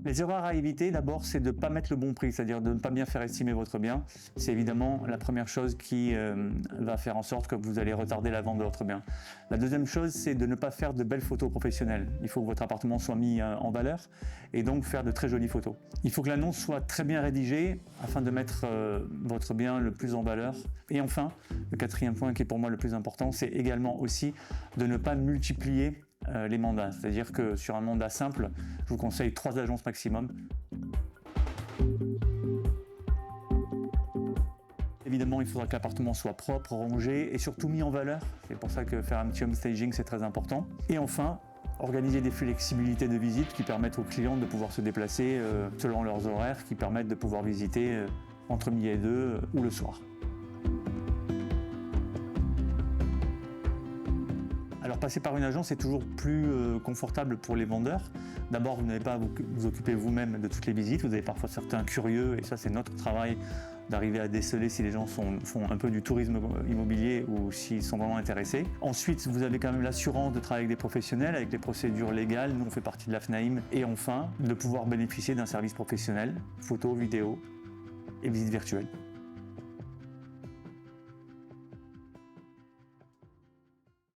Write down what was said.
Les erreurs à éviter, d'abord, c'est de ne pas mettre le bon prix, c'est-à-dire de ne pas bien faire estimer votre bien. C'est évidemment la première chose qui va faire en sorte que vous allez retarder la vente de votre bien. La deuxième chose, c'est de ne pas faire de belles photos professionnelles. Il faut que votre appartement soit mis en valeur et donc faire de très jolies photos. Il faut que l'annonce soit très bien rédigée afin de mettre votre bien le plus en valeur. Et enfin, le quatrième point qui est pour moi le plus important, c'est également aussi de ne pas multiplier les mandats. C'est-à-dire que sur un mandat simple, je vous conseille 3 agences maximum. Évidemment, il faudra que l'appartement soit propre, rangé et surtout mis en valeur. C'est pour ça que faire un petit home staging, c'est très important. Et enfin, organiser des flexibilités de visite qui permettent aux clients de pouvoir se déplacer selon leurs horaires, qui permettent de pouvoir visiter entre midi et 2 ou le soir. Alors passer par une agence est toujours plus confortable pour les vendeurs. D'abord, vous n'avez pas à vous occuper vous-même de toutes les visites. Vous avez parfois certains curieux et ça c'est notre travail d'arriver à déceler si les gens font un peu du tourisme immobilier ou s'ils sont vraiment intéressés. Ensuite, vous avez quand même l'assurance de travailler avec des professionnels, avec des procédures légales. Nous, on fait partie de la FNAIM. Et enfin, de pouvoir bénéficier d'un service professionnel, photo, vidéo et visite virtuelle.